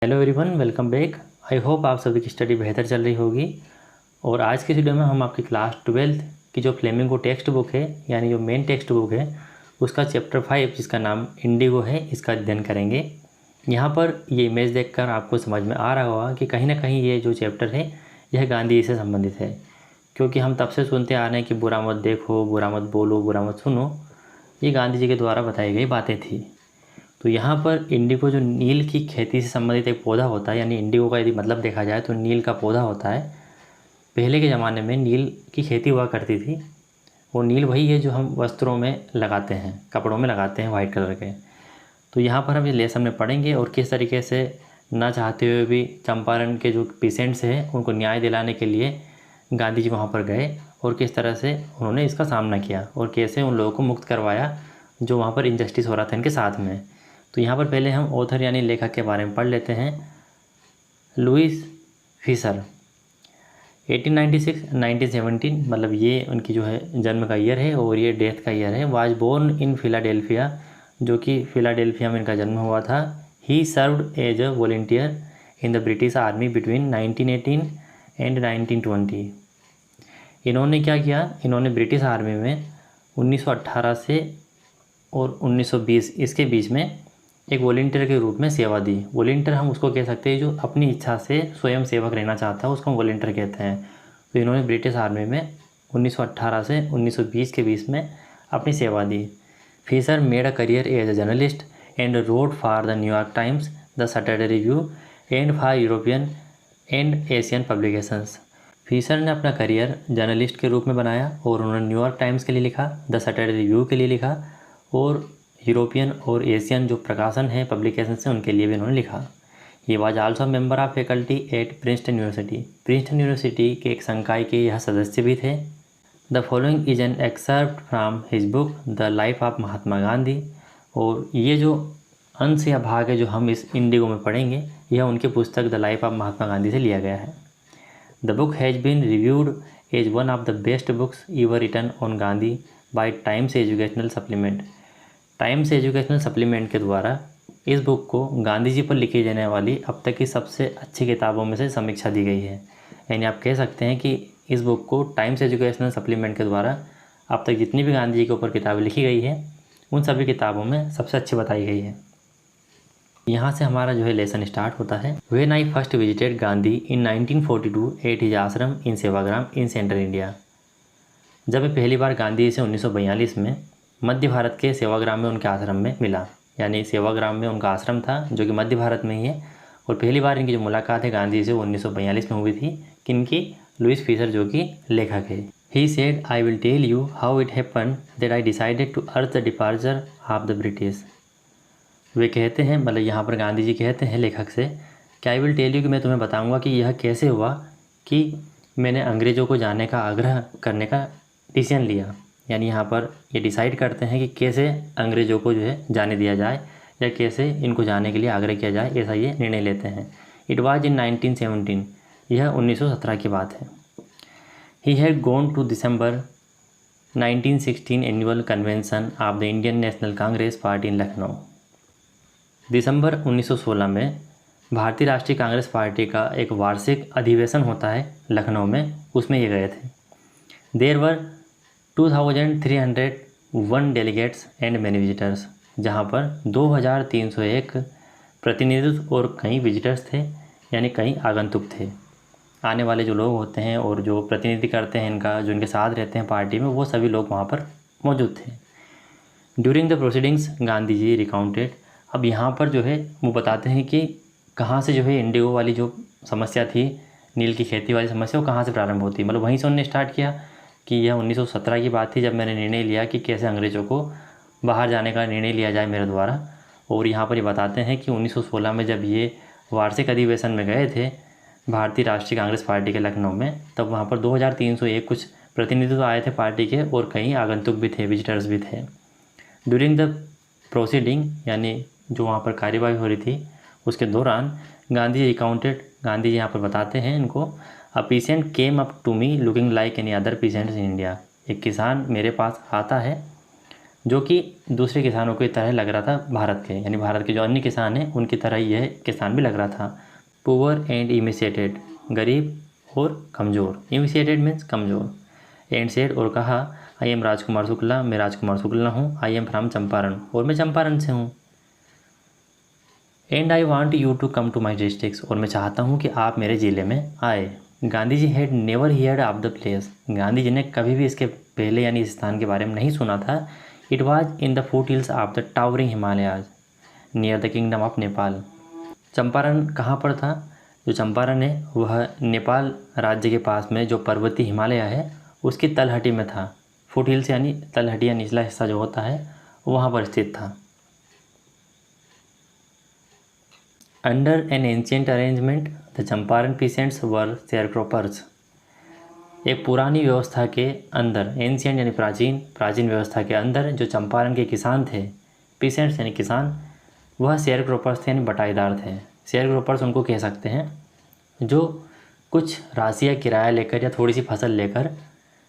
Hello everyone, welcome back. I hope आप सभी की स्टडी बेहतर चल रही होगी। और आज के वीडियो में हम आपकी क्लास 12th की जो फ्लेमिंगो टेक्स्ट बुक है, यानी जो मेन टेक्स्ट बुक है, उसका चैप्टर 5 जिसका नाम इंडिगो है, इसका अध्ययन करेंगे। यहाँ पर ये इमेज देखकर आपको समझ में आ रहा होगा कि कहीं ना कहीं ये जो चैप्टर है यह गांधी जी से संबंधित है, क्योंकि हम तब से सुनते आ रहे हैं कि बुरा मत देखो, बुरा मत बोलो, बुरा मत सुनो। ये गांधी जी के द्वारा बताई गई बातें थी। तो यहाँ पर इंडिगो जो नील की खेती से संबंधित एक पौधा होता है, यानी इंडिगो का यदि मतलब देखा जाए तो नील का पौधा होता है। पहले के ज़माने में नील की खेती हुआ करती थी। वो नील वही है जो हम वस्त्रों में लगाते हैं, कपड़ों में लगाते हैं, वाइट कलर के। तो यहाँ पर हम ये लेसन में पढ़ेंगे और किस तरीके से ना चाहते हुए भी चंपारण के जो पेशेंट्स हैं उनको न्याय दिलाने के लिए गांधी जी वहाँ पर गए और किस तरह से उन्होंने इसका सामना किया और कैसे उन लोगों को मुक्त करवाया जो वहाँ पर इनजस्टिस हो रहा था इनके साथ में। तो यहाँ पर पहले हम ऑथर यानी लेखक के बारे में पढ़ लेते हैं। लुईस फिशर 1896-1917, मतलब ये उनकी जो है जन्म का ईयर है और ये डेथ का ईयर है। वाज बोर्न इन फिलाडेल्फिया, जो कि फिलाडेल्फिया में इनका जन्म हुआ था। He served as a volunteer in the British army between 1918 and 1920। इन्होंने क्या किया, इन्होंने ब्रिटिश आर्मी में 1918 से और 1920 इसके बीच में एक वॉलंटियर के रूप में सेवा दी। वॉलंटियर हम उसको कह सकते हैं जो अपनी इच्छा से स्वयं सेवक रहना चाहता है, उसको हम वॉलंटियर कहते हैं। तो इन्होंने ब्रिटिश आर्मी में 1918 से 1920 के बीच में अपनी सेवा दी। Fischer made a career as a journalist and wrote for the New York Times, the Saturday Review and for European and Asian publications. Fischer ने अपना करियर जर्नलिस्ट के रूप में बनाया और उन्होंने न्यूयॉर्क टाइम्स के लिए लिखा, द सैटरडे रिव्यू के लिए लिखा और यूरोपियन और एशियन जो प्रकाशन है, पब्लिकेशन हैं, उनके लिए भी उन्होंने लिखा। He was also member of faculty at Princeton University. Princeton University के एक संकाय के यह सदस्य भी थे। The following is an excerpt from his book the life of Mahatma Gandhi. और ये जो अंश या भाग है जो हम इस इंडिगो में पढ़ेंगे, यह उनके पुस्तक the life of Mahatma Gandhi से लिया गया है। The book has been reviewed as one of the best books ever written on Gandhi by Times Educational Supplement. Times Educational Supplement के द्वारा इस बुक को गांधी जी पर लिखी जाने वाली अब तक की सबसे अच्छी किताबों में से समीक्षा दी गई है। यानी आप कह सकते हैं कि इस बुक को टाइम्स एजुकेशनल सप्लीमेंट के द्वारा अब तक जितनी भी गांधी जी के ऊपर किताबें लिखी गई है उन सभी किताबों में सबसे अच्छी बताई गई है। यहाँ से हमारा जो है लेसन स्टार्ट होता है। When I first visited Gandhi in 1942 at his आश्रम इन सेवाग्राम इन सेंट्रल इंडिया। जब मैं पहली बार गांधी जी से 1942 में मध्य भारत के सेवाग्राम में उनके आश्रम में मिला, यानी सेवाग्राम में उनका आश्रम था जो कि मध्य भारत में ही है। और पहली बार इनकी जो मुलाकात है गांधी जी से 1942 में हुई थी। किनकी? लुईस फिशर, जो कि लेखक है। He said I will tell you how it happen that I decided to urge the departure of the British. वे कहते हैं, मतलब यहाँ पर गांधी जी कहते हैं लेखक से कि आई विल टेल यू, कि मैं तुम्हें बताऊँगा कि यह कैसे हुआ कि मैंने अंग्रेज़ों को जाने का आग्रह करने का डिसीजन लिया। यानी यहाँ पर ये डिसाइड करते हैं कि कैसे अंग्रेज़ों को जो है जाने दिया जाए या कैसे इनको जाने के लिए आग्रह किया जाए, ऐसा ये निर्णय लेते हैं। इट वाज इन 1917, यह 1917 की बात है। He had gone to December 1916 annual convention of the Indian National Congress party in Lucknow. दिसंबर 1916 में भारतीय राष्ट्रीय कांग्रेस पार्टी का एक वार्षिक अधिवेशन होता है लखनऊ में, उसमें ये गए थे। There were 2301 delegates and many visitors, जहाँ पर 2301 प्रतिनिधित्व और कई विजिटर्स थे, यानी कई आगंतुक थे। आने वाले जो लोग होते हैं और जो प्रतिनिधि करते हैं इनका, जो इनके साथ रहते हैं पार्टी में, वो सभी लोग वहाँ पर मौजूद थे। During the proceedings Gandhi ji recounted. अब यहाँ पर जो है वो बताते हैं कि कहाँ से जो है इंडिगो वाली जो समस्या थी, नील की खेती वाली समस्या, वो कहाँ से प्रारंभ होती है। मतलब वहीं से उन्होंने स्टार्ट किया कि यह 1917 की बात थी जब मैंने निर्णय लिया कि कैसे अंग्रेज़ों को बाहर जाने का निर्णय लिया जाए मेरे द्वारा। और यहाँ पर ये बताते हैं कि 1916 में जब ये वार्षिक अधिवेशन में गए थे भारतीय राष्ट्रीय कांग्रेस पार्टी के लखनऊ में, तब वहाँ पर 2301 कुछ प्रतिनिधित्व आए थे पार्टी के और कई आगंतुक भी थे, विजिटर्स भी थे। ड्यूरिंग द प्रोसीडिंग, यानी जो वहाँ पर कार्यवाही हो रही थी उसके दौरान, गांधी रिकाउंटेड, गांधी जी यहाँ पर बताते हैं इनको, a patient came up to me looking like any other patients in India. एक किसान मेरे पास आता है जो कि दूसरे किसानों की तरह लग रहा था भारत के, यानी भारत के जो अन्य किसान हैं उनकी तरह यह किसान भी लग रहा था। पुअर एंड इमिसिएटेड, गरीब और कमज़ोर। इमिसिएटेड मीन्स कमज़ोर। एंड सेड, और कहा, आई एम राजकुमार शुक्ला, मैं राजकुमार शुक्ला हूँ। आई एम फ्रॉम चंपारण, और मैं चंपारण से हूँ। And I want you to come to my district, और मैं चाहता हूँ कि आप मेरे ज़िले में आए। Gandhi ji had never heard of the place, Gandhi ji ने कभी भी इसके पहले यानी इस स्थान के बारे में नहीं सुना था। It was in the foot hills of the towering Himalayas near the kingdom of Nepal. Champaran कहाँ पर था? जो चंपारण है वह नेपाल राज्य के पास में जो पर्वतीय हिमालय है उसकी तलहटी में था। फुट हिल्स यानी तलहटी या निचला हिस्सा जो होता है वहाँ पर स्थित था। Under an ancient arrangement the Champaran peasants were sharecroppers. एक पुरानी व्यवस्था के अंदर, एंशियंट यानी प्राचीन व्यवस्था के अंदर जो चंपारण के किसान थे, पीसेंट्स यानी किसान, वह शेयरक्रॉपर्स थे यानी बटाईदार थे। शेयरक्रॉपर्स उनको कह सकते हैं जो कुछ राशि या किराया लेकर या थोड़ी सी फसल लेकर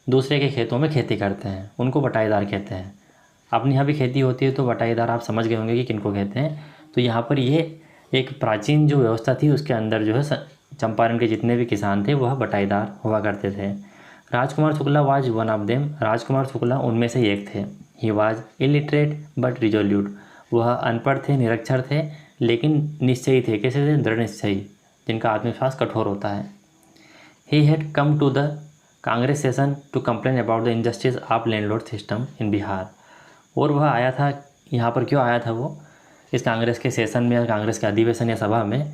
दूसरे के खेतों में खेती करते हैं, उनको बटाईदार कहते हैं। अपने यहाँ भी खेती होती है तो बटाईदार आप समझ गए होंगे कि किनको कहते हैं। तो यहाँ पर ये एक प्राचीन जो व्यवस्था थी उसके अंदर जो है चंपारण के जितने भी किसान थे वह बटाईदार हुआ करते थे। Rajkumar Shukla was one of them, Rajkumar Shukla उनमें से एक थे। He was illiterate but resolute, वह अनपढ़ थे, निरक्षर थे, लेकिन निश्चयी थे। कैसे थे? दृढ़ निश्चयी, जिनका आत्मविश्वास कठोर होता है। He had come to the Congress session to complain about the injustice of landlord system in Bihar, और वह आया था, यहाँ पर क्यों आया था वो, इस कांग्रेस के सेशन में या कांग्रेस के अधिवेशन या सभा में,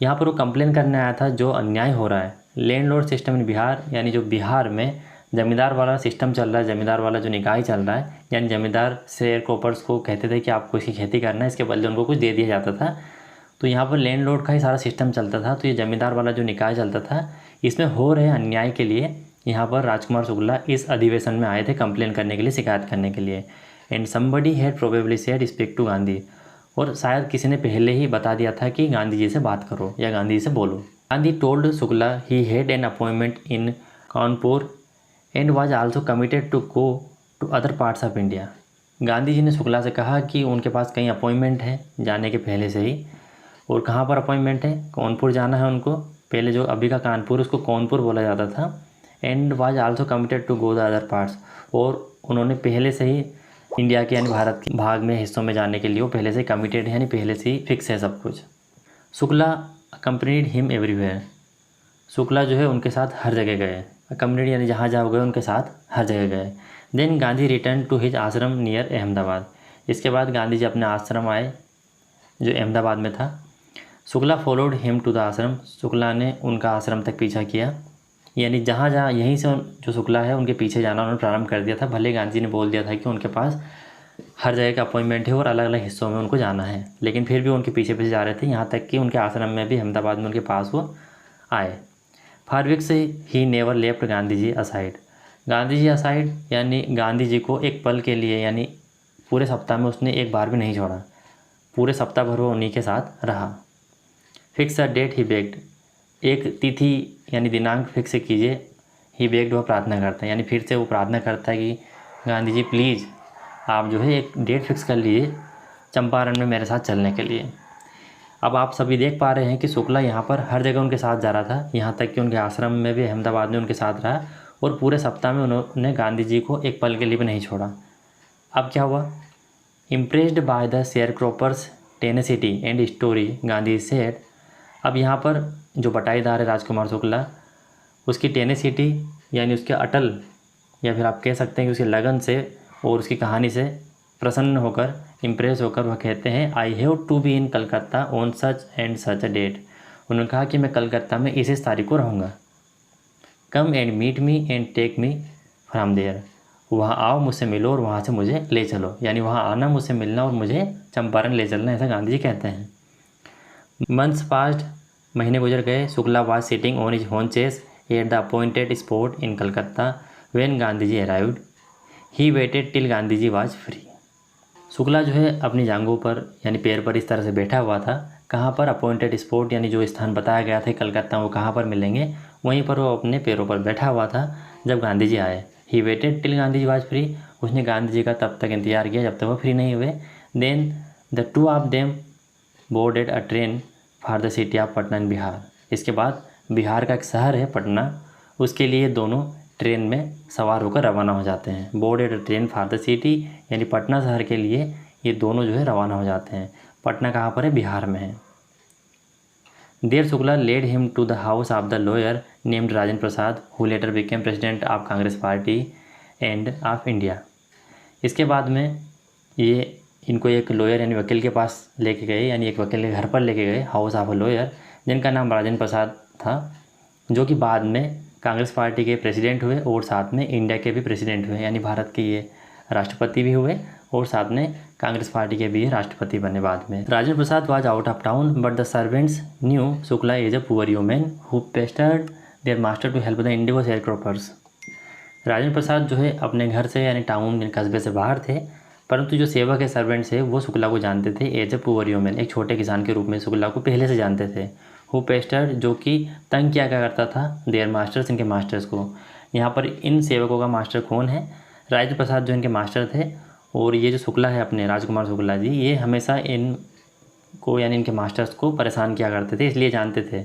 यहाँ पर वो कंप्लेन करने आया था जो अन्याय हो रहा है लैंडलॉर्ड सिस्टम इन बिहार, यानी जो बिहार में ज़मींदार वाला सिस्टम चल रहा है, ज़मींदार वाला जो निकाय चल रहा है, यानी ज़मींदार शेयरक्रॉपर्स को कहते थे कि आपको इसकी खेती करना है, इसके बदले उनको कुछ दे दिया जाता था। तो यहाँ पर लैंडलॉर्ड का ही सारा सिस्टम चलता था। तो ये ज़मींदार वाला जो निकाय चलता था, इसमें हो रहे अन्याय के लिए यहाँ पर राजकुमार शुक्ला इस अधिवेशन में आए थे कंप्लेन करने के लिए, शिकायत करने के लिए। And somebody had probably said speak to Gandhi, और शायद किसी ने पहले ही बता दिया था कि गांधी जी से बात करो या गांधी जी से बोलो। Gandhi told Shukla he had an appointment in Kanpur and was also committed to go to other parts of India. Gandhi ji ने शुक्ला से कहा कि उनके पास कहीं अपॉइंटमेंट है जाने के पहले से ही, और कहाँ पर अपॉइंटमेंट है? कानपुर जाना है उनको, पहले जो अभी का कानपुर उसको कानपुर बोला जाता था। And was also committed to go the other parts, और उन्होंने पहले से ही इंडिया के यानी भारत के भाग में हिस्सों में जाने के लिए वो पहले से कमिटेड है, यानी पहले से ही फिक्स है सब कुछ। Shukla accompanied him everywhere, Shukla जो है उनके साथ हर जगह गए। अकम्पनीड यानी जहाँ जहाँ गए उनके साथ हर जगह गए। Then Gandhi return to his ashram near Ahmedabad, इसके बाद गांधी जी अपने आश्रम आए जो अहमदाबाद में था। Shukla followed him to the ashram, Shukla ने उनका आश्रम तक पीछा किया, यानी जहाँ जहाँ यहीं से जो शुक्ला है उनके पीछे जाना उन्होंने प्रारंभ कर दिया था। भले गांधी जी ने बोल दिया था कि उनके पास हर जगह का अपॉइंटमेंट है और अलग अलग हिस्सों में उनको जाना है, लेकिन फिर भी उनके पीछे पीछे जा रहे थे, यहाँ तक कि उनके आश्रम में भी अहमदाबाद में उनके पास वो आए। For weeks he never left Gandhi ji aside, Gandhi ji aside यानी गांधी जी को एक पल के लिए, यानी पूरे सप्ताह में उसने एक बार भी नहीं छोड़ा, पूरे सप्ताह भर वो उन्हीं के साथ रहा। Fix a date he bagged, एक तिथि यानी दिनांक फिक्स कीजिए। ही बेग्ड, वह प्रार्थना करता है, यानी फिर से वो प्रार्थना करता है कि गांधी जी प्लीज़ आप जो है एक डेट फिक्स कर लीजिए चंपारण में मेरे साथ चलने के लिए। अब आप सभी देख पा रहे हैं कि शुक्ला यहाँ पर हर जगह उनके साथ जा रहा था, यहाँ तक कि उनके आश्रम में भी अहमदाबाद में उनके साथ रहा, और पूरे सप्ताह में उन्होंने गांधी जी को एक पल के लिए भी नहीं छोड़ा। अब क्या हुआ? Impressed by the sharecroppers tenacity and story, Gandhi said, अब यहाँ पर जो बटाईदार है राजकुमार शुक्ला, उसकी टेनेसिटी यानी उसके अटल, या फिर आप कह सकते हैं कि उसकी लगन से और उसकी कहानी से प्रसन्न होकर, इम्प्रेस होकर वह कहते हैं I have to be in Calcutta on such and such a date, उन्होंने कहा कि मैं कलकत्ता में इस तारीख को रहूँगा। Come and meet me and take me from there, वहाँ आओ मुझसे मिलो और वहाँ से मुझे ले चलो, यानी वहाँ आना, मुझसे मिलना और मुझे चंपारण ले चलना, ऐसा गांधी जी कहते हैं। मंथ्स पास्ट, महीने गुजर गए। Shukla was sitting on his haunches at the appointed spot in Calcutta when Gandhi ji arrived, he waited till Gandhi ji was free. Shukla जो है अपनी जांघों पर यानी पैर पर इस तरह से बैठा हुआ था। कहाँ पर? अपॉइंटेड स्पॉट, यानी जो स्थान बताया गया था कलकत्ता, वो कहाँ पर मिलेंगे, वहीं पर वो अपने पैरों पर बैठा हुआ था जब गांधी जी आए। He waited till Gandhi ji was free, उसने गांधी जी का तब तक इंतज़ार किया जब तक वो फ्री नहीं हुए। Then the two of them boarded a train for the city of Patna in Bihar. इसके बाद बिहार का एक शहर है पटना, उसके लिए दोनों ट्रेन में सवार होकर रवाना हो जाते हैं। Boarded a train for the city यानी पटना शहर के लिए ये दोनों जो है रवाना हो जाते हैं। पटना कहाँ पर है? बिहार में है। There Shukla led him to the house of the lawyer named Rajendra Prasad who later became president of Congress party and of India. इसके बाद में ये इनको एक लॉयर यानी वकील के पास लेके गए, यानी एक वकील के घर पर लेके गए, हाउस ऑफ अ लॉयर, जिनका नाम राजेंद्र प्रसाद था, जो कि बाद में कांग्रेस पार्टी के प्रेसिडेंट हुए और साथ में इंडिया के भी प्रेसिडेंट हुए, यानी भारत के ये राष्ट्रपति भी हुए और साथ में कांग्रेस पार्टी के भी राष्ट्रपति बने बाद में। Rajendra Prasad was out of town but the servants knew Shukla is a poor human who pestered their master to help the indigo sharecroppers. Rajendra Prasad जो है अपने घर से यानी टाउन कस्बे से बाहर थे, परंतु जो सेवक है सर्वेंट्स है वो शुक्ला को जानते थे एज ए पुअर ह्यूमन, एक छोटे किसान के रूप में शुक्ला को पहले से जानते थे। हु पेस्टर जो कि तंग क्या करता था देयर मास्टर्स, इनके मास्टर्स को। यहाँ पर इन सेवकों का मास्टर कौन है? राजेंद्र प्रसाद जो इनके मास्टर थे, और ये जो शुक्ला है अपने राजकुमार शुक्ला जी, ये हमेशा इनको यानी इनके मास्टर्स को परेशान किया करते थे, इसलिए जानते थे।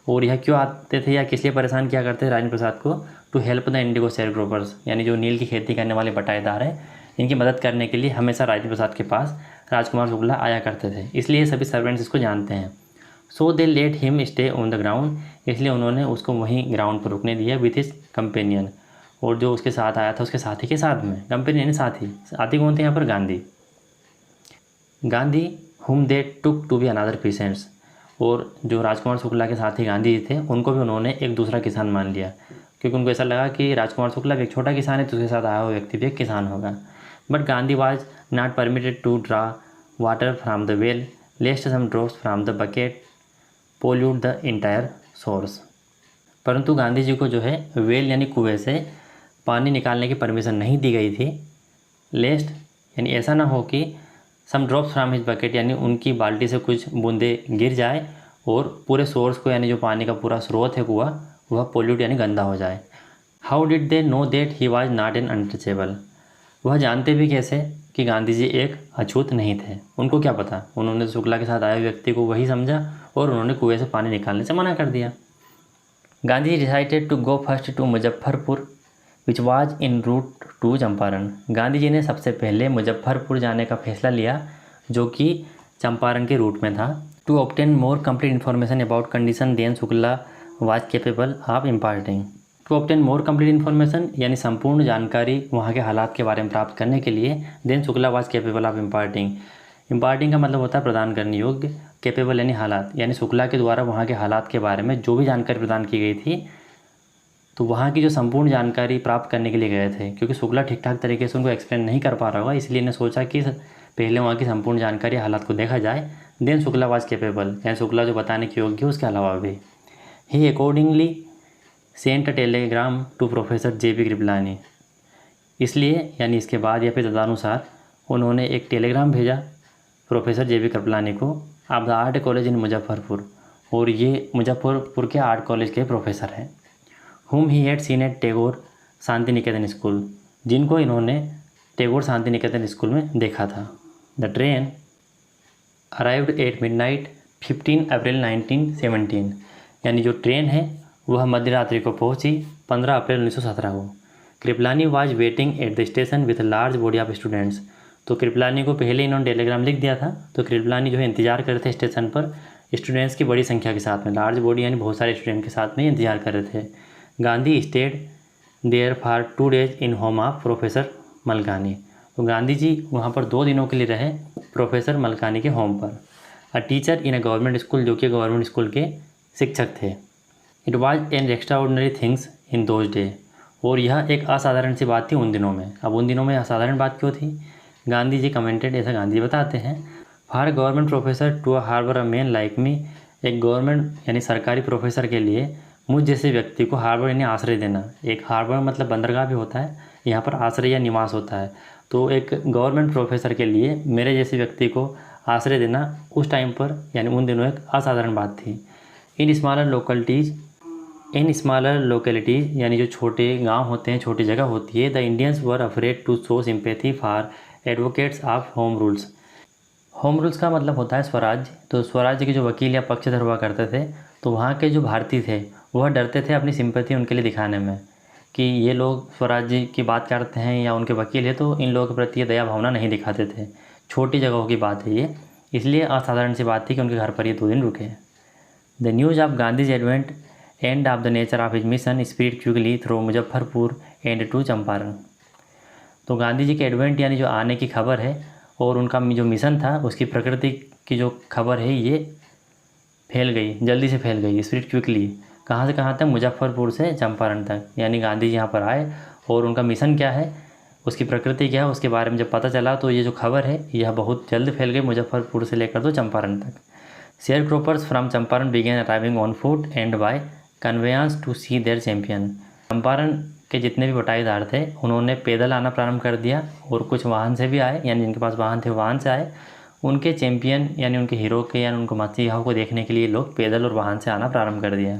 और यह क्यों आते थे या किस लिए परेशान किया करते थे राजेंद्र प्रसाद को? टू हेल्प द इंडिगो शेयरक्रॉपर्स, यानी जो नील की खेती करने वाले बटाईदार हैं, इनकी मदद करने के लिए हमेशा राजेंद्र प्रसाद के पास राजकुमार शुक्ला आया करते थे, इसलिए सभी सर्वेंट्स इसको जानते हैं। So they let him stay on the ground, इसलिए उन्होंने उसको वहीं ग्राउंड पर रुकने दिया विथ हिज कंपेनियन, और जो उसके साथ आया था उसके साथी के साथ में। कंपेनियन साथी, साथी कौन थे यहाँ पर? गांधी हुम दे टुक टू बी अनदर पेशेंट्स, और जो राजकुमार शुक्ला के साथी गांधी जी थे उनको भी उन्होंने एक दूसरा किसान मान लिया, क्योंकि उनको ऐसा लगा कि राजकुमार शुक्ला भी एक छोटा किसान है तो उसके साथ आया हुआ व्यक्ति भी एक किसान होगा। But Gandhi was not permitted to draw water from the well lest some drops from the bucket pollute the entire source. परंतु गांधी जी को जो है वेल यानी कुएं से पानी निकालने की परमिशन नहीं दी गई थी। लेस्ट यानी ऐसा ना हो कि सम ड्रॉप्स फ्राम हिज बकेट, यानी उनकी बाल्टी से कुछ बूंदे गिर जाए और पूरे सोर्स को यानी जो पानी का पूरा स्रोत है कुआं वह पोल्यूट यानी गंदा हो जाए। How did they know that he was not an untouchable, वह जानते भी कैसे कि गांधी जी एक अछूत नहीं थे? उनको क्या पता? उन्होंने शुक्ला के साथ आए व्यक्ति को वही समझा और उन्होंने कुएं से पानी निकालने से मना कर दिया। Gandhi decided to go first to Muzaffarpur which was in route to Champaran. Gandhi ji ने सबसे पहले मुजफ्फरपुर जाने का फैसला लिया जो कि चंपारण के रूट में था। To obtain more complete information about condition than Shukla was capable of imparting. To obtain more complete information यानी संपूर्ण जानकारी वहाँ के हालात के बारे में प्राप्त करने के लिए than Shukla was capable of imparting. Imparting का मतलब होता है प्रदान करने योग्य, कैपेबल यानी हालात, यानी शुक्ला के द्वारा वहाँ के हालात के बारे में जो भी जानकारी प्रदान की गई थी तो वहाँ की जो संपूर्ण जानकारी प्राप्त करने के लिए गए थे, क्योंकि शुक्ला ठीक ठाक तरीके से उनको एक्सप्लेन नहीं कर पा रहा होगा, इसलिए इन्हें सोचा कि पहले वहाँ की संपूर्ण जानकारी हालात को देखा जाए। देन शुक्ला वाज कैपेबल, यानी शुक्ला जो बताने के योग्य उसके अलावा भी। He accordingly sent a telegram to professor J P. Kripalani, इसलिए यानी इसके बाद या फिर तदनुसार उन्होंने एक टेलीग्राम भेजा प्रोफेसर जे.पी. कृपलानी को of the art college in Muzaffarpur, और ये मुजफ्फरपुर के आर्ट कॉलेज के प्रोफेसर हैं। whom he had seen at Tagore Shanti Niketan school, जिनको इन्होंने टैगोर शांति निकेतन स्कूल में देखा था। The train arrived at midnight 15 April 1917, यानी जो ट्रेन है वह मध्य रात्रि को पहुंची 15 अप्रैल 1917 को। Kripalani was waiting at the station with large body of students, तो कृपलानी को पहले इन्होंने टेलीग्राम लिख दिया था, तो कृपलानी जो है इंतजार कर रहे थे स्टेशन पर स्टूडेंट्स की बड़ी संख्या के साथ में, लार्ज बॉडी यानी बहुत सारे स्टूडेंट के साथ में इंतजार कर रहे थे। Gandhi stayed there for 2 days in home of professor Malkani, तो गांधी जी वहाँ पर 2 दिनों के लिए रहे प्रोफेसर मलकानी के होम पर। A teacher in a government school, जो कि गवर्नमेंट स्कूल के शिक्षक थे। It was an extraordinary things in those day, और यह एक असाधारण सी बात थी उन दिनों में। अब उन दिनों में असाधारण बात क्यों थी? गांधी जी कमेंटेड, ऐसा गांधी जी बताते हैं, for government professor to harbour a man like me, एक गवर्नमेंट यानी सरकारी प्रोफेसर के लिए मुझ जैसे व्यक्ति को हार्बर यानी आश्रय देना, एक हार्बर मतलब बंदरगाह भी होता है, यहाँ पर आश्रय या निवास होता है, तो एक गवर्नमेंट प्रोफेसर के लिए मेरे जैसे व्यक्ति को आश्रय देना उस टाइम पर यानी उन दिनों एक असाधारण बात थी। In smaller localities in smaller localities यानी जो छोटे गांव होते हैं, छोटी जगह होती है, the Indians were afraid to show sympathy for advocates of home rules. Home rules का मतलब होता है स्वराज्य। तो स्वराज्य के जो वकील या पक्षधर हुआ करते थे, तो वहाँ के जो भारतीय थे वह डरते थे अपनी सिंपैथी उनके लिए दिखाने में, कि ये लोग स्वराज्य की बात करते हैं या उनके वकील है, तो इन लोगों के प्रति ये दया भावना नहीं दिखाते थे। छोटी जगहों की बात है ये, इसलिए असाधारण सी बात थी कि उनके घर पर ये 2 दिन रुके। The news of Gandhi's advent and of the nature of his mission spread quickly through Muzaffarpur and to Champaran. तो गांधी जी के एडवेंट यानी जो आने की खबर है और उनका जो मिशन था उसकी प्रकृति की जो खबर है ये फैल गई, जल्दी से फैल गई, स्प्रेड क्विकली। कहाँ से कहाँ तक? मुजफ्फरपुर से चंपारण तक। यानी गांधी जी यहाँ पर आए और उनका मिशन क्या है, उसकी प्रकृति क्या है, उसके बारे में जब पता चला तो ये जो खबर है यह बहुत जल्द फैल गई, मुजफ्फरपुर से लेकर तो चंपारण तक। Share croppers from Champaran began arriving on foot and by conveyance to see their champion. Champaran के जितने भी बटाईदार थे उन्होंने पैदल आना प्रारंभ कर दिया और कुछ वाहन से भी आए, यानी जिनके पास वाहन थे वाहन से आए। उनके चैंपियन यानी उनके हीरो के यानी उनको मसीहा को देखने के लिए लोग पैदल और वाहन से आना प्रारंभ कर दिया।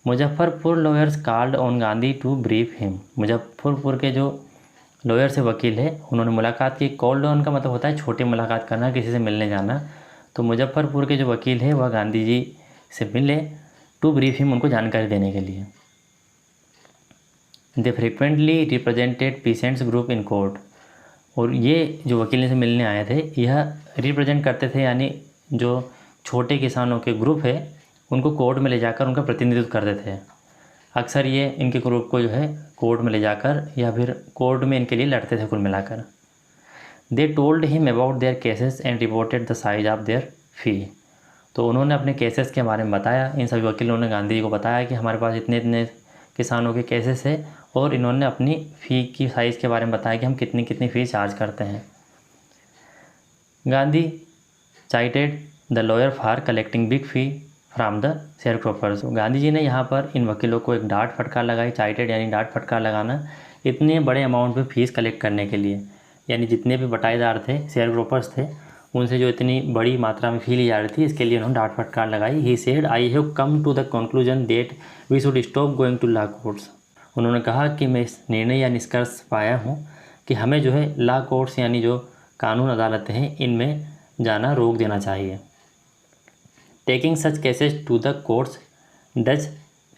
Muzaffarpur lawyers called on Gandhi to brief him. Muzaffarpur के जो लॉयर से वकील है उन्होंने मुलाकात की। कॉल्ड ऑन का मतलब होता है छोटी मुलाकात करना, किसी से मिलने जाना। तो मुजफ्फरपुर के जो वकील है वह गांधी जी से मिले, टू ब्रीफ हिम, उनको जानकारी देने के लिए। They frequently represented peasants group in court. और ये जो वकील से मिलने आए थे यह रिप्रेजेंट करते थे, यानी जो छोटे किसानों के ग्रुप है उनको कोर्ट में ले जाकर उनका प्रतिनिधित्व करते थे। अक्सर ये इनके ग्रुप को जो है कोर्ट में ले जाकर या फिर कोर्ट में इनके लिए लड़ते थे कुल मिलाकर। They told him about their cases and reported the size of their fee. तो उन्होंने अपने केसेस के बारे में बताया, इन सभी वकीलों ने गांधी जी को बताया कि हमारे पास इतने इतने किसानों के केसेस है, और इन्होंने अपनी फ़ी की साइज़ के बारे में बताया कि हम कितनी कितनी फ़ी चार्ज करते हैं। Gandhi chided the lawyer for collecting big fee from the share croppers. Gandhi ji ने यहाँ पर इन वकीलों को एक डांट फटकार लगाई। चाइटेड यानी डांट फटकार लगाना, इतने बड़े अमाउंट पे फीस कलेक्ट करने के लिए, यानी जितने भी बटाईदार थे, शेयर क्रॉपर्स थे, उनसे जो इतनी बड़ी मात्रा में फ़ी ली जा रही थी, इसके लिए उन्होंने डांट फटकार लगाई। He said I have come to the conclusion that we should stop going to law courts. उन्होंने कहा कि मैं इस निर्णय या निष्कर्ष पाया हूँ कि हमें जो है लॉ कोर्ट्स यानी जो कानून अदालतें हैं इनमें जाना रोक देना चाहिए। Taking such cases to the courts does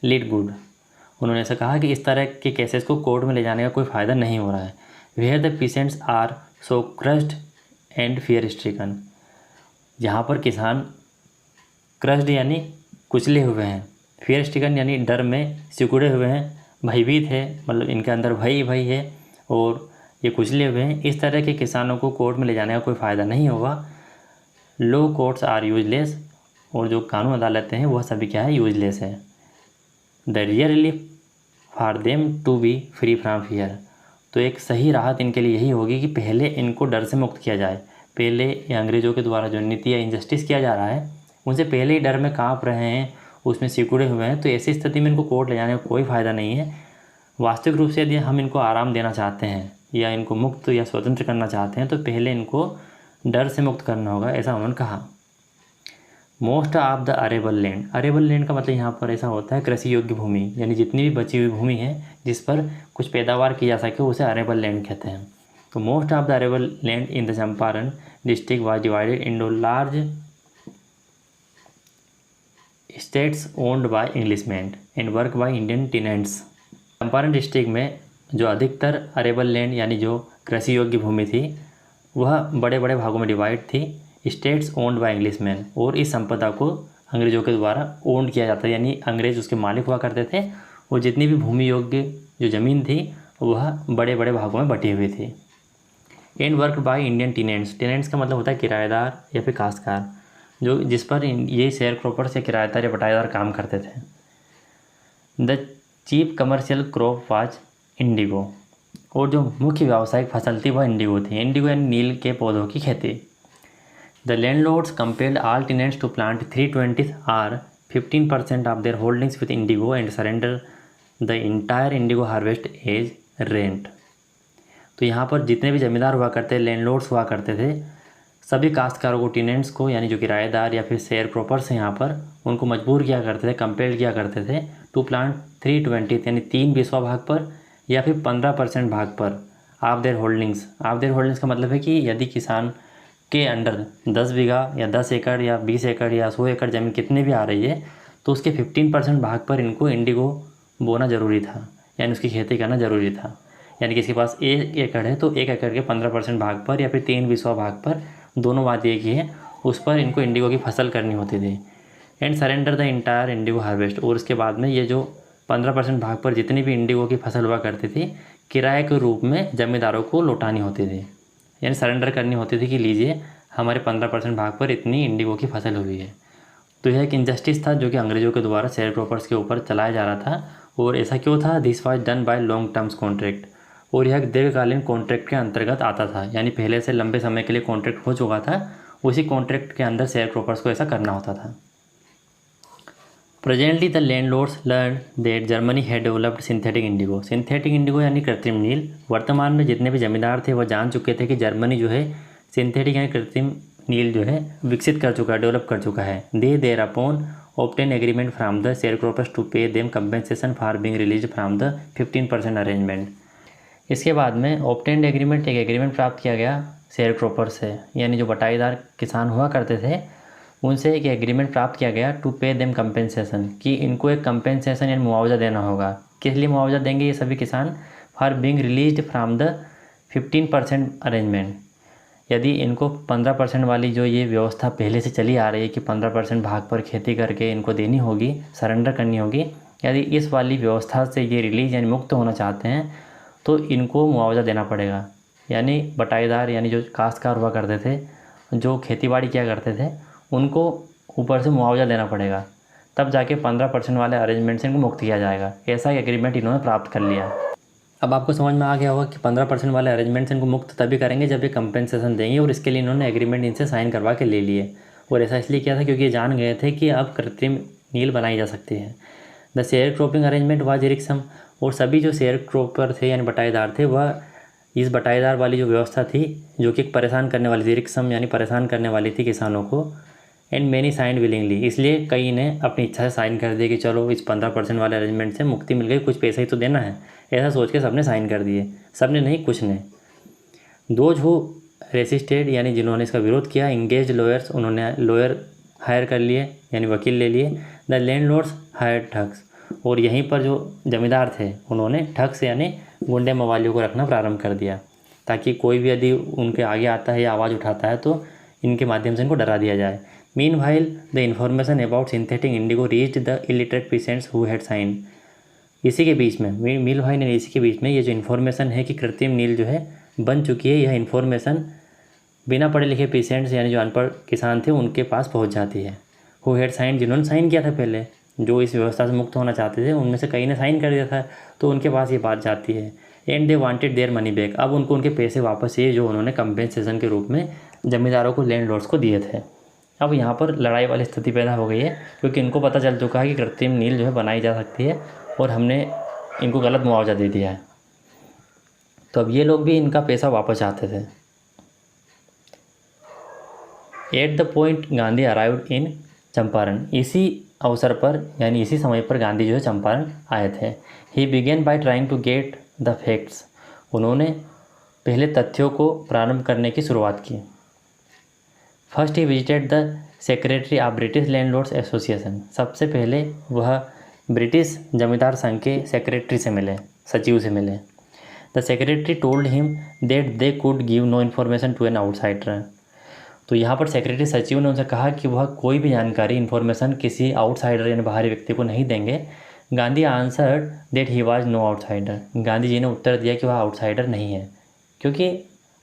lead good. उन्होंने ऐसा कहा कि इस तरह के केसेस को कोर्ट में ले जाने का कोई फ़ायदा नहीं हो रहा है। Where the peasants are so crushed and fear stricken. जहाँ पर किसान क्रस्ड यानी कुचले हुए हैं, फियर स्ट्रिकन यानी डर में सिकुड़े हुए हैं, भयभीत है, मतलब इनके अंदर भय है और ये कुचले हुए हैं, इस तरह के किसानों को कोर्ट में ले जाने का कोई फ़ायदा नहीं होगा। लो कोर्ट्स आर यूजलेस। और जो कानून अदालतें हैं वह सभी क्या है, यूजलेस है। The real relief for them to be free from fear. तो एक सही राहत इनके लिए यही होगी कि पहले इनको डर से मुक्त किया जाए। पहले ये अंग्रेज़ों के द्वारा जो नीति या इनजस्टिस किया जा रहा है उनसे पहले ही डर में काँप रहे हैं, उसमें सिकुड़े हुए हैं। तो ऐसी स्थिति में इनको कोर्ट ले जाने का कोई फ़ायदा नहीं है। वास्तविक रूप से यदि हम इनको आराम देना चाहते हैं या इनको मुक्त या स्वतंत्र करना चाहते हैं तो पहले इनको डर से मुक्त करना होगा, ऐसा उन्होंने कहा। Most of the arable land. Arable land का मतलब यहाँ पर ऐसा होता है कृषि योग्य भूमि, यानी जितनी भी बची हुई भूमि है जिस पर कुछ पैदावार की जा सके उसे अरेबल लैंड कहते हैं। तो most of the arable land in the Champaran district was divided into large states owned by Englishman and work by Indian tenants. Champaran district में जो अधिकतर अरेबल लैंड यानी जो कृषि योग्य भूमि थी वह बड़े बड़े भागों में डिवाइड थी, स्टेट्स ओन्ड बाय इंग्लिशमैन, और इस संपदा को अंग्रेज़ों के द्वारा ओन्ड किया जाता है, यानी अंग्रेज़ उसके मालिक हुआ करते थे। और जितनी भी भूमि योग्य जो ज़मीन थी वह बड़े बड़े भागों में बटी हुई थी। And work by Indian tenants. Tenants का मतलब होता है किराएदार या फिर काश्तकार, जो जिस पर ये शेयर क्रॉपर्स या किराएदार या बटाईदार काम करते थे। The chief commercial crop was Indigo. और जो मुख्य व्यावसायिक फसल थी वह इंडिगो थी। इंडिगो यानी नील के पौधों की खेती। The landlords compelled all tenants to plant 3/20 or 15% of their holdings with indigo and surrender the entire indigo harvest as rent. तो यहाँ पर जितने भी जमींदार हुआ करते, लैंडलॉर्ड्स हुआ करते थे, सभी काश्तकारों को, टेनेंट्स को, यानी जो किराएदार या फिर शेयर क्रॉपर्स हैं यहाँ पर, उनको मजबूर किया करते थे, कंपेल्ड किया करते थे टू प्लांट 3/20 यानी 3/20 भाग पर या फिर 15% भाग पर of their holdings. Of their holdings का मतलब है कि यदि किसान के अंडर 10 बीघा या 10 एकड़ या 20 एकड़ या 100 एकड़ ज़मीन कितनी भी आ रही है तो उसके 15% भाग पर इनको इंडिगो बोना ज़रूरी था, यानी उसकी खेती करना ज़रूरी था। यानी किसी के पास 1 एकड़ है तो 1 एकड़ के 15% भाग पर या फिर 3/20 भाग पर, दोनों बात एक ही है, उस पर इनको इंडिगो की फसल करनी होती थी। And surrender the entire indigo harvest, और उसके बाद में ये जो 15% भाग पर जितनी भी इंडिगो की फसल हुआ करती थी किराए के रूप में ज़मींदारों को लौटानी होती थी, यानी सरेंडर करनी होती थी कि लीजिए हमारे 15% भाग पर इतनी इंडिगो की फसल हुई है। तो यह एक इनजस्टिस था जो कि अंग्रेज़ों के द्वारा शेयर क्रॉपर्स के ऊपर चलाया जा रहा था। और ऐसा क्यों था? This was done by long terms contract, और यह एक दीर्घकालीन कॉन्ट्रैक्ट के अंतर्गत आता था, यानी पहले से लंबे समय के लिए कॉन्ट्रैक्ट हो चुका था, उसी कॉन्ट्रैक्ट के अंदर शेयर क्रॉपर्स को ऐसा करना होता था। Presently the landlords learn that Germany had developed synthetic Indigo. Synthetic Indigo यानी कृत्रिम नील, वर्तमान में जितने भी जमींदार थे वह जान चुके थे कि जर्मनी जो है सिंथेटिक यानी कृत्रिम नील जो है विकसित कर चुका है, डेवलप कर चुका है। They thereupon obtain agreement from the share croppers to pay them compensation for being released from the 15% arrangement. इसके बाद में ऑब्टेन्ड एग्रीमेंट, एक एग्रीमेंट प्राप्त किया गया शेयर क्रॉपर से, यानी जो बटाईदार किसान हुआ करते थे उनसे एक एग्रीमेंट प्राप्त किया गया टू पे देम कंपेंसेशन, कि इनको एक कंपेंसेशन यानी मुआवजा देना होगा। किस लिए मुआवजा देंगे ये सभी किसान? For being released from the 15% arrangement, यदि इनको 15% वाली जो ये व्यवस्था पहले से चली आ रही है कि 15% भाग पर खेती करके इनको देनी होगी, सरेंडर करनी होगी, यदि इस वाली व्यवस्था से ये रिलीज यानी मुक्त होना चाहते हैं तो इनको मुआवजा देना पड़ेगा। यानी बटाईदार यानी जो काश्तकार हुआ करते थे, जो खेतीबाड़ी किया करते थे, उनको ऊपर से मुआवजा देना पड़ेगा, तब जाके 15% वाले अरेंजमेंट से इनको मुक्त किया जाएगा। ऐसा एग्रीमेंट इन्होंने प्राप्त कर लिया। अब आपको समझ में आ गया होगा कि 15% वाले अरेंजमेंट से इनको मुक्त तभी करेंगे जब ये कंपेंसेशन देंगे, और इसके लिए इन्होंने एग्रीमेंट इनसे साइन करवा के ले लिए। और ऐसा इसलिए किया था क्योंकि ये जान गए थे कि अब कृत्रिम नील बनाई जा सकती है। The share cropping arrangement was irksome, और सभी जो शेयर क्रॉपर थे यानी बटाईदार थे वह इस बटाईदार वाली जो व्यवस्था थी जो कि परेशान करने वाली थी, रिक्सम यानी परेशान करने वाली थी किसानों को। एंड मैनी साइंड विलिंगली, इसलिए कई ने अपनी इच्छा से साइन कर दिए कि चलो इस 15% वाले अरेंजमेंट से मुक्ति मिल गई, कुछ पैसा ही तो देना है, ऐसा सोच के सबने साइन कर दिए। सबने नहीं, कुछ ने। दोज हु रेसिस्टेड यानी जिन्होंने इसका विरोध किया, इंगेज लॉयर्स, उन्होंने लॉयर हायर कर लिए यानी वकील ले लिए। द लैंडलॉर्ड्स हायर ठग्स, और यहीं पर जो जमींदार थे उन्होंने ठग्स यानी गुंडे मवालियों को रखना प्रारंभ कर दिया, ताकि कोई भी यदि उनके आगे आता है या आवाज़ उठाता है तो इनके माध्यम से इनको डरा दिया जाए। Meanwhile, the information about synthetic indigo reached the illiterate peasants who had signed. इसी के बीच में मीनवाइल ने इसी के बीच में ये जो इन्फॉर्मेशन है कि कृत्रिम नील जो है बन चुकी है, यह इन्फॉर्मेशन बिना पढ़े लिखे पेशेंट्स यानी जो अनपढ़ किसान थे उनके पास पहुंच जाती है। हु हैड साइन, जिन्होंने साइन किया था पहले, जो इस व्यवस्था से मुक्त होना चाहते थे उनमें से कई ने साइन कर दिया था, तो उनके पास ये बात जाती है। And they wanted their money back, अब उनको उनके पैसे वापस चाहिए जो उन्होंने कंपेंसेशन के रूप में जमींदारों को, लैंडलॉर्ड्स को दिए थे। अब यहाँ पर लड़ाई वाली स्थिति पैदा हो गई है क्योंकि इनको पता चल चुका है कि कृत्रिम नील जो है बनाई जा सकती है और हमने इनको गलत मुआवजा दे दिया है, तो अब ये लोग भी इनका पैसा वापस चाहते थे। At the point Gandhi arrived in Champaran, इसी अवसर पर यानी इसी समय पर गांधी जो है चंपारण आए थे। He began by trying to get the facts, उन्होंने पहले तथ्यों को प्रारंभ करने की शुरुआत की। First he visited the secretary of British landlords association, सबसे पहले वह ब्रिटिश जमींदार संघ के सेक्रेटरी से मिले, सचिव से मिले। The secretary told him that they could give no information to an outsider, तो यहाँ पर सेक्रेटरी सचिव ने उनसे कहा कि वह कोई भी जानकारी, इन्फॉर्मेशन किसी आउटसाइडर यानी बाहरी व्यक्ति को नहीं देंगे। Gandhi answered that he was no outsider, Gandhi ji ने उत्तर दिया कि वह आउटसाइडर नहीं है, क्योंकि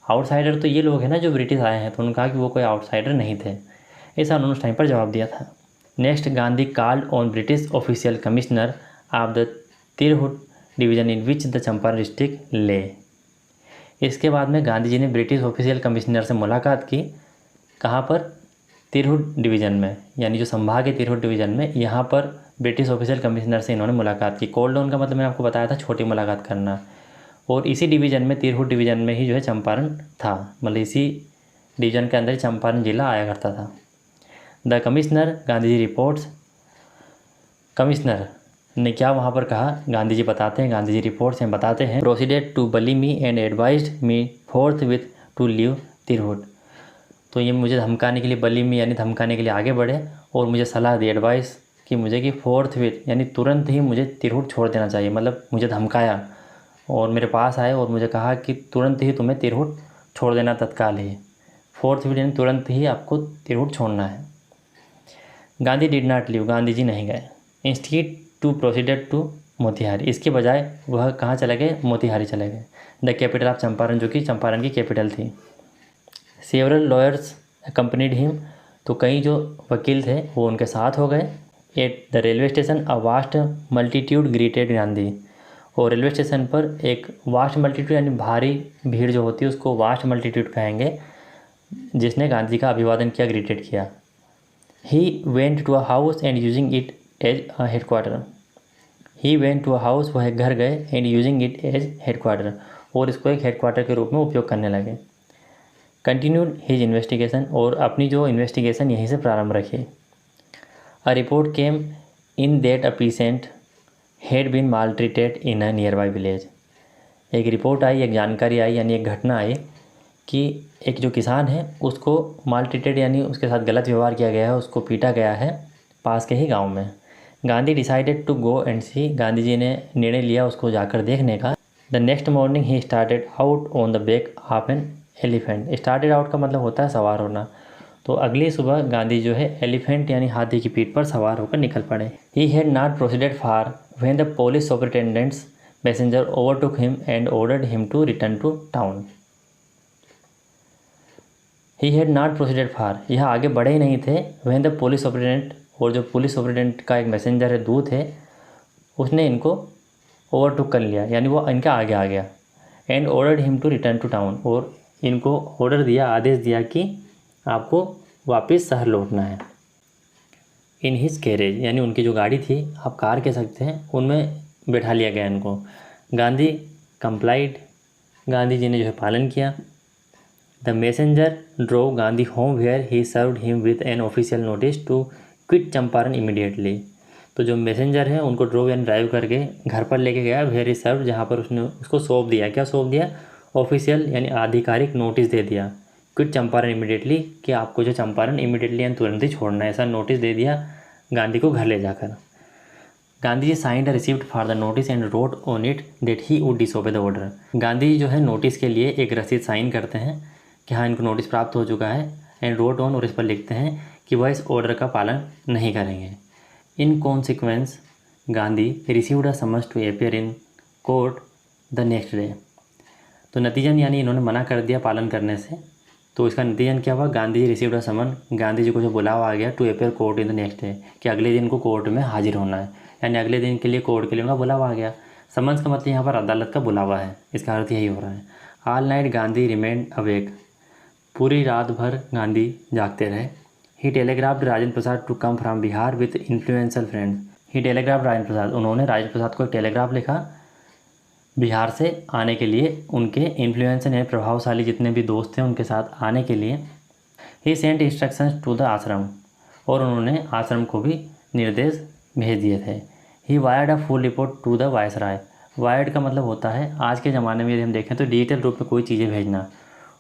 आउटसाइडर तो ये लोग हैं ना जो ब्रिटिश आए हैं, तो उन्होंने कहा कि वो कोई आउटसाइडर नहीं थे, ऐसा उन्होंने उस टाइम पर जवाब दिया था। Next Gandhi called on British official commissioner of the Tirhut division in which the Champaran district lay, इसके बाद में गांधी जी ने ब्रिटिश ऑफिशियल कमिश्नर से मुलाकात की, कहाँ पर? तिरहुट डिवीज़न में, यानी जो संभाग है तिरहुट डिवीज़न में, यहाँ पर ब्रिटिश ऑफिशियल कमिश्नर से इन्होंने मुलाकात की। कोल्ड डाउन का मतलब मैंने आपको बताया था छोटी मुलाकात करना, और इसी डिवीज़न में तिरहुट डिवीज़न में ही जो है चंपारण था, मतलब इसी डिवीज़न के अंदर ही चंपारण जिला आया करता था। The commissioner Gandhi ji reports, commissioner ने क्या वहाँ पर कहा, गांधी जी बताते हैं, गांधी जी रिपोर्ट से बताते हैं, proceeded to bully me and advised me forthwith to leave Tirhut. तो ये मुझे धमकाने के लिए, बली मी यानी धमकाने के लिए आगे बढ़े और मुझे सलाह दी, एडवाइस कि मुझे कि फोर्थ विथ यानी तुरंत ही मुझे तिरहुत छोड़ देना चाहिए। मतलब मुझे धमकाया और मेरे पास आए और मुझे कहा कि तुरंत ही तुम्हें तिरहुत छोड़ देना, तत्काल ही। फोर्थ विथ यानी तुरंत ही आपको तिरहुत छोड़ना है। Gandhi did not leave, Gandhi ji नहीं गए। Institute to proceeded to Motihari, इसके बजाय वह कहाँ चले गए, मोतिहारी चले गए, द कैपिटल ऑफ चंपारण, जो कि चंपारण की कैपिटल थी। सेवरल लॉयर्स अकम्पनीड हिम, तो कई जो वकील थे वो उनके साथ हो गए। At the railway station a vast multitude greeted Gandhi, और रेलवे स्टेशन पर एक वास्ट मल्टीट्यूड यानी भारी भीड़ जो होती है उसको वास्ट मल्टीट्यूड कहेंगे, जिसने गांधी का अभिवादन किया, ग्रीटेड किया। He went to a house and using it as a headquarter, he went to a house, वह एक घर गए, and using it as headquarter, और इसको एक हेडक्वार्टर के रूप में उपयोग करने लगे। कंटिन्यूड हिज इन्वेस्टिगेशन, और अपनी जो इन्वेस्टिगेशन यहीं से प्रारंभ रखी। A report came in that a patient had been maltreated in a nearby village, एक रिपोर्ट आई, एक जानकारी आई, यानी एक घटना आई कि एक जो किसान है उसको मालट्रीटेड यानी उसके साथ गलत व्यवहार किया गया है, उसको पीटा गया है पास के ही गांव में। Gandhi decided to go and see, Gandhi ji ने निर्णय लिया उसको जाकर देखने का। The next morning he started out on the back of an elephant, started out का मतलब होता है सवार होना, तो अगली सुबह गांधी जो है एलिफेंट यानी हाथी की पीठ पर सवार होकर निकल पड़े। He had not proceeded far when the police superintendent's messenger overtook him and ordered him to return to town. He had not proceeded far, यह आगे बढ़े ही नहीं थे। व्हेन द पुलिस सुपरिटेंडेंट, और जो पुलिस सुपरिटेंडेंट का एक मैसेंजर है, दूत है, उसने इनको ओवरटुक कर लिया यानी वो इनका आगे आ गया। And ordered him to return to town, और इनको ऑर्डर दिया, आदेश दिया कि आपको वापस शहर लौटना है। इन हिज कैरेज, यानी उनकी जो गाड़ी थी, आप कार कह सकते हैं, उनमें बैठा लिया गया इनको। गांधी कंप्लाइड, गांधी जी ने जो है पालन किया। The messenger drove Gandhi home where he served him with an official notice to quit Champaran immediately, तो जो मैसेंजर है उनको ड्रोव यानी ड्राइव करके घर पर लेके गया, वेयर ही सर्व, जहाँ पर उसने उसको सौंप दिया, क्या सौंप दिया, ऑफिशियल यानी आधिकारिक नोटिस दे दिया, क्विट चंपारण इमीडिएटली, कि आपको जो चंपारण इमीडिएटली यानी तुरंत ही छोड़ना है, ऐसा नोटिस दे दिया गांधी को घर ले जाकर। Gandhi ji signed received for the notice and wrote on it that he would disobey the order, Gandhi ji जो है नोटिस के लिए एक रसीद साइन करते हैं कि हाँ इनको नोटिस प्राप्त हो चुका है, एंड रोट ऑन, और इस पर लिखते हैं कि वह इस ऑर्डर का पालन नहीं करेंगे। In consequence Gandhi received a summons to appear in court the next day, तो नतीजन यानी इन्होंने मना कर दिया पालन करने से, तो इसका नतीजन क्या हुआ, Gandhi ji received a summon, Gandhi ji को जो बुलावा आ गया to appear court in the next day, कि अगले दिन को कोर्ट में हाजिर होना है, यानी अगले दिन के लिए कोर्ट के लिए उनका बुलावा आ गया। समन्स का मतलब यहाँ पर अदालत का बुलावा है, इसका अर्थ यही हो रहा है। All night Gandhi remained awake, पूरी रात भर गांधी जागते रहे। He telegraphed Rajendra Prasad to come from Bihar with influential friends, he telegraphed Rajendra Prasad, उन्होंने राजेंद्र प्रसाद को एक टेलीग्राफ लिखा बिहार से आने के लिए, उनके इन्फ्लुएंसर यानी प्रभावशाली जितने भी दोस्त थे उनके साथ आने के लिए। ही सेंट इंस्ट्रक्शंस टू द आश्रम, और उन्होंने आश्रम को भी निर्देश भेज दिए थे। He wired a full report to the viceroy, wired का मतलब होता है आज के ज़माने में यदि हम देखें तो डिजिटल रूप में कोई चीज़ें भेजना,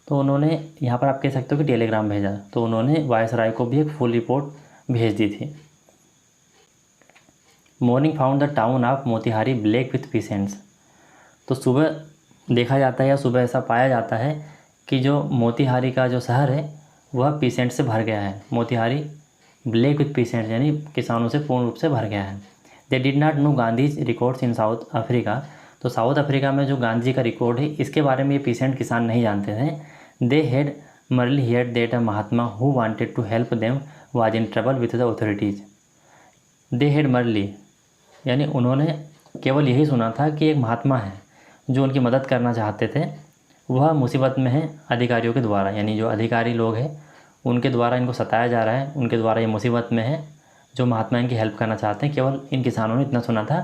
तो उन्होंने यहाँ पर आप कह सकते हो कि टेलीग्राम भेजा, तो उन्होंने वायसराय को भी एक फुल रिपोर्ट भेज दी थी। Morning found the town of Motihari black with peasants, तो सुबह देखा जाता है या सुबह ऐसा पाया जाता है कि जो मोतिहारी का जो शहर है वह पीसेंट से भर गया है। मोतिहारी ब्लैक विथ पीसेंट यानी किसानों से पूर्ण रूप से भर गया है। They did not know Gandhi records in south Africa, तो साउथ अफ्रीका में जो गांधी का रिकॉर्ड है इसके बारे में ये पीसेंट किसान नहीं जानते थे। They had merely heard that a Mahatma who wanted to help them was in trouble with the authorities. They had merely यानी उन्होंने केवल यही सुना था कि एक महात्मा है जो उनकी मदद करना चाहते थे, वह मुसीबत में है अधिकारियों के द्वारा, यानी जो अधिकारी लोग हैं उनके द्वारा इनको सताया जा रहा है, उनके द्वारा ये मुसीबत में है, जो महात्मा इनकी हेल्प करना चाहते हैं। केवल इन किसानों ने इतना सुना था,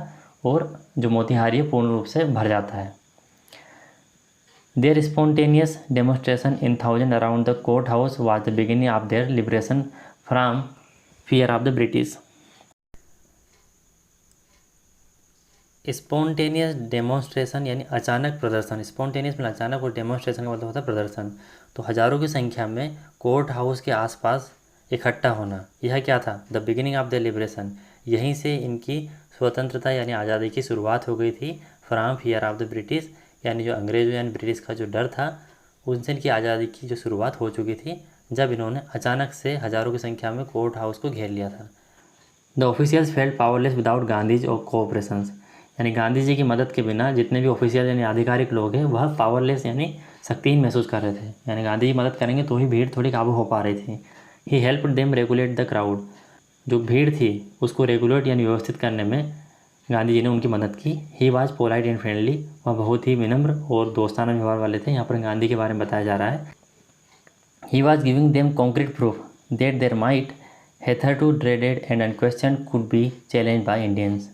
और जो मोतिहारी है पूर्ण रूप से भर जाता है। Their spontaneous demonstration in thousand around the court house was the beginning of their liberation from fear of the British. Spontaneous demonstration यानी अचानक प्रदर्शन। स्पॉन्टेनियस में अचानक और डेमोन्स्ट्रेशन का मतलब होता है प्रदर्शन। तो हज़ारों की संख्या में कोर्ट हाउस के आसपास इकट्ठा होना, यह क्या था? The beginning of the liberation. यहीं से इनकी स्वतंत्रता यानी आज़ादी की शुरुआत हो गई थी। From fear of the British, यानी जो अंग्रेज़ों यानी ब्रिटिश का जो डर था, उनसे इनकी आज़ादी की जो शुरुआत हो चुकी थी जब इन्होंने अचानक से हज़ारों की संख्या में कोर्ट हाउस को घेर लिया था। The officials felt powerless without Gandhi's और कोऑपरेशंस, यानी गांधी जी की मदद के बिना जितने भी ऑफिशियल यानी आधिकारिक लोग हैं वह पावरलेस यानी शक्तिहीन महसूस कर रहे थे। यानी गांधी जी मदद करेंगे तो ही भीड़ थोड़ी काबू हो पा रही थी। He help them regulate the crowd, जो भीड़ थी उसको रेगुलेट यानी व्यवस्थित करने में गांधी जी ने उनकी मदद की। He was polite and friendly, वह बहुत ही विनम्र और दोस्ताना व्यवहार वाले थे। यहाँ पर गांधी के बारे में बताया जा रहा है। He was giving them concrete proof that their might hitherto dreaded and unquestioned could be challenged by Indians.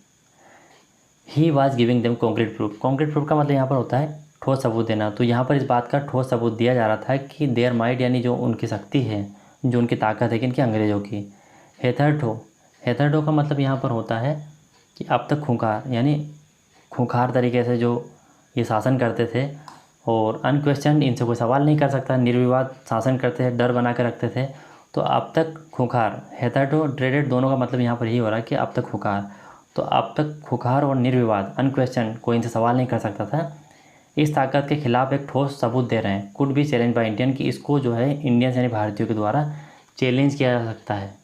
He was giving them concrete proof. concrete proof का मतलब यहाँ पर होता है ठोस सबूत देना। तो यहाँ पर इस बात का ठोस सबूत दिया जा रहा था कि देयर माइट यानी जो उनकी शक्ति है, जो उनकी ताकत है किनकी, अंग्रेज़ों की। हेथरटो का मतलब यहाँ पर होता है कि अब तक खूंखार, यानी खूंखार तरीके से जो ये शासन करते थे और अनक्वेश्चन, इनसे कोई सवाल नहीं कर सकता, निर्विवाद शासन करते थे, डर बना के रखते थे। तो अब तक खुखार, हेथरटो ड्रेडेड दोनों का मतलब यहाँ पर यही हो रहा है कि अब तक खुखार। तो अब तक खुखार और निर्विवाद, अनक्वेश्चन, कोई इनसे सवाल नहीं कर सकता था। इस ताकत के खिलाफ एक ठोस सबूत दे रहे हैं। Could be challenge by Indian, कि इसको जो है इंडियंस यानी भारतीयों के द्वारा चैलेंज किया जा सकता है,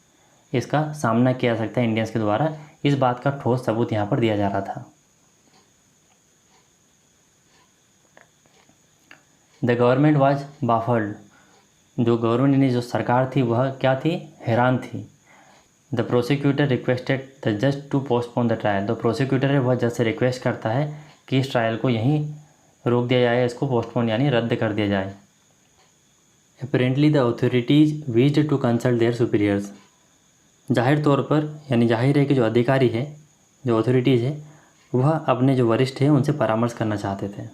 इसका सामना किया जा सकता है इंडियंस के द्वारा। इस बात का ठोस सबूत यहाँ पर दिया जा रहा था। द गवर्नमेंट वॉज बाफल्ड, जो गवर्नमेंट यानी जो सरकार थी वह क्या थी, हैरान थी। द प्रोसिक्यूटर रिक्वेस्टेड द जज to postpone the trial, the prosecutor है वह जज से रिक्वेस्ट करता है कि इस ट्रायल को यहीं रोक दिया जाए, इसको पोस्टपोन यानी रद्द कर दिया जाए। Apparently the authorities wished to consult their superiors, जाहिर तौर पर यानी जाहिर है कि जो अधिकारी है, जो अथॉरिटीज़ है, वह अपने जो वरिष्ठ हैं उनसे परामर्श करना चाहते थे।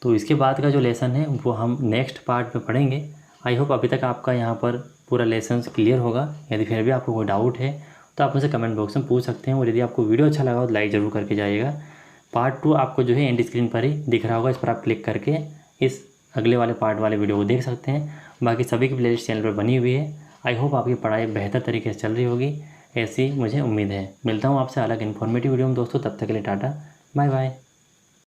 तो इसके बाद का जो लेसन है वो हम नेक्स्ट पार्ट में पढ़ेंगे। आई होप अभी तक आपका यहाँ पर पूरा लेसन क्लियर होगा। यदि फिर भी आपको कोई डाउट है तो आप मुझे कमेंट बॉक्स में पूछ सकते हैं, और यदि आपको वीडियो अच्छा लगा तो लाइक ज़रूर करके जाइएगा। पार्ट 2 आपको जो है एंड स्क्रीन पर ही दिख रहा होगा, इस पर आप क्लिक करके इस अगले वाले पार्ट वाले वीडियो को देख सकते हैं। बाकी सभी की प्लेलिस्ट चैनल पर बनी हुई है। आई होप आपकी पढ़ाई बेहतर तरीके से चल रही होगी, ऐसी मुझे उम्मीद है। मिलता हूँ आपसे अलग इन्फॉर्मेटिव वीडियो में दोस्तों, तब तक के लिए टाटा बाय बाय।